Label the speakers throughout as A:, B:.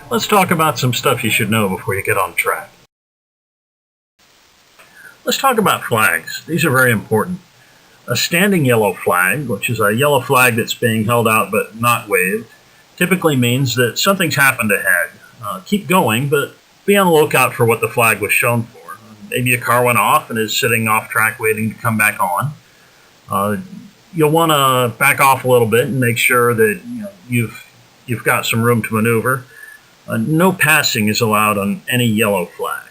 A: Let's talk about some stuff you should know before you get on track. Let's talk about flags. These are very important. A standing yellow flag, which is a yellow flag that's being held out but not waved, typically means that something's happened ahead. Keep going, but be on the lookout for what the flag was shown for. Maybe a car went off and is sitting off track waiting to come back on. You'll want to back off a little bit and make sure that you've got some room to maneuver. No passing is allowed on any yellow flag.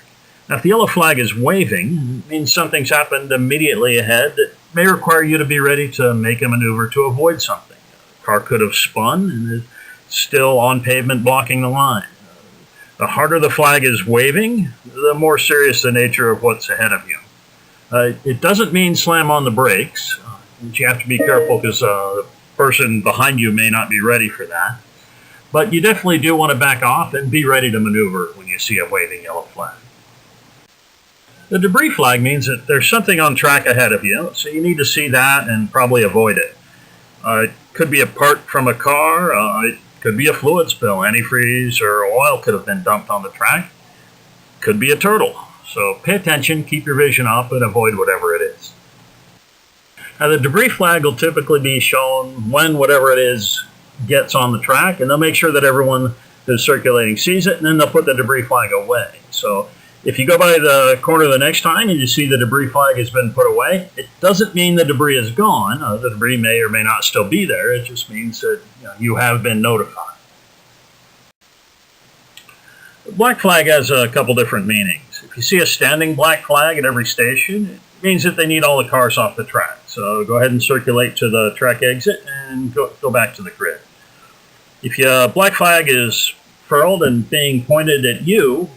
A: Now, if the yellow flag is waving, it means something's happened immediately ahead that may require you to be ready to make a maneuver to avoid something. The car could have spun and is still on pavement blocking the line. The harder the flag is waving, the more serious the nature of what's ahead of you. It doesn't mean slam on the brakes. You have to be careful because the person behind you may not be ready for that. But you definitely do want to back off and be ready to maneuver when you see a waving yellow flag. The debris flag means that there's something on track ahead of you, so you need to see that and probably avoid it. It could be a part from a car, it could be a fluid spill, antifreeze or oil could have been dumped on the track. Could be a turtle, so pay attention, keep your vision up, and avoid whatever it is. Now, the debris flag will typically be shown when whatever it is gets on the track, and they'll make sure that everyone who's circulating sees it, and then they'll put the debris flag away. So if you go by the corner the next time and you see the debris flag has been put away, it doesn't mean the debris is gone. The debris may or may not still be there. It just means that you have been notified. The black flag has a couple different meanings. If you see a standing black flag at every station, it means that they need all the cars off the track. So go ahead and circulate to the track exit and go back to the grid. If your black flag is furled and being pointed at you,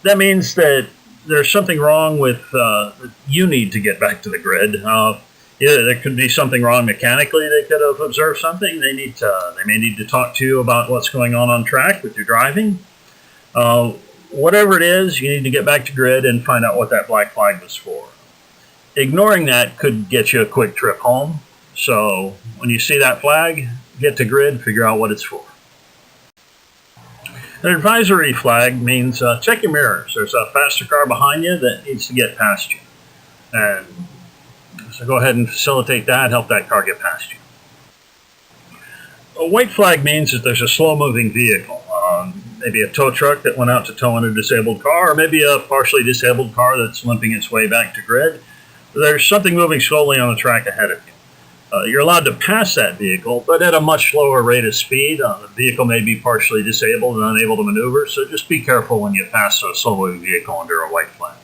A: that means that there's something wrong with you need to get back to the grid. There could be something wrong mechanically. They could have observed something. They may need to talk to you about what's going on track with your driving. Whatever it is, you need to get back to grid and find out what that black flag was for. Ignoring that could get you a quick trip home. So when you see that flag, get to grid, figure out what it's for. An advisory flag means check your mirrors. There's a faster car behind you that needs to get past you. And so go ahead and facilitate that, help that car get past you. A white flag means that there's a slow-moving vehicle, maybe a tow truck that went out to tow in a disabled car, or maybe a partially disabled car that's limping its way back to grid. There's something moving slowly on the track ahead of you. You're allowed to pass that vehicle, but at a much slower rate of speed. The vehicle may be partially disabled and unable to maneuver, so just be careful when you pass a slow-moving vehicle under a white flag.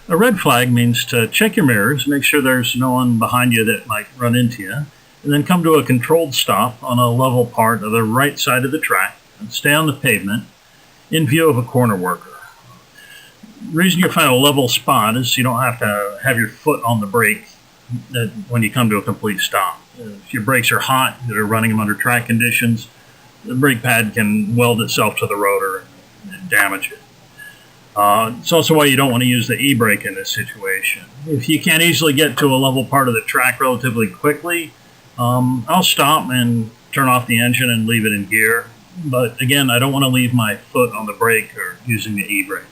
A: A red flag means to check your mirrors, make sure there's no one behind you that might run into you, and then come to a controlled stop on a level part of the right side of the track and stay on the pavement in view of a corner worker. The reason you find a level spot is you don't have to have your foot on the brake when you come to a complete stop. If your brakes are hot, you're running them under track conditions, the brake pad can weld itself to the rotor and damage it. It's also why you don't want to use the e-brake in this situation. If you can't easily get to a level part of the track relatively quickly, I'll stop and turn off the engine and leave it in gear. But again, I don't want to leave my foot on the brake or using the e-brake.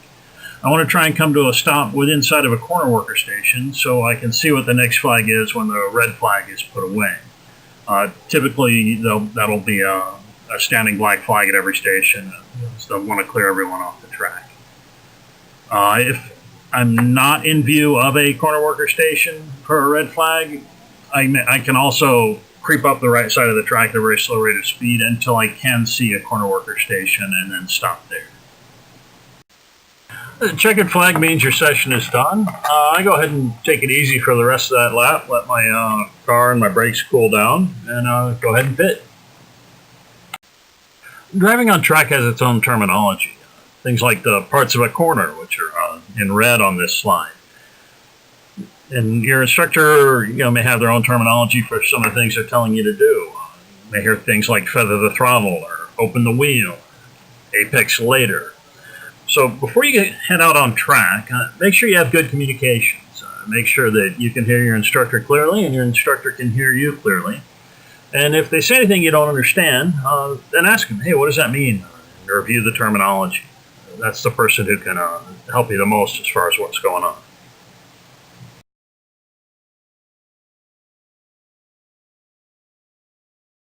A: I want to try and come to a stop within sight of a corner worker station so I can see what the next flag is when the red flag is put away. Typically, that'll be a standing black flag at every station. So I want to clear everyone off the track. If I'm not in view of a corner worker station for a red flag, I can also creep up the right side of the track at a very slow rate of speed until I can see a corner worker station and then stop there. The checkered flag means your session is done. I go ahead and take it easy for the rest of that lap, let my car and my brakes cool down, and go ahead and pit. Driving on track has its own terminology. Things like the parts of a corner, which are in red on this slide. And your instructor may have their own terminology for some of the things they're telling you to do. You may hear things like feather the throttle or open the wheel, apex later. So before you head out on track, make sure you have good communications. Make sure that you can hear your instructor clearly and your instructor can hear you clearly. And if they say anything you don't understand, then ask them, hey, what does that mean? And review the terminology. That's the person who can help you the most as far as what's going on.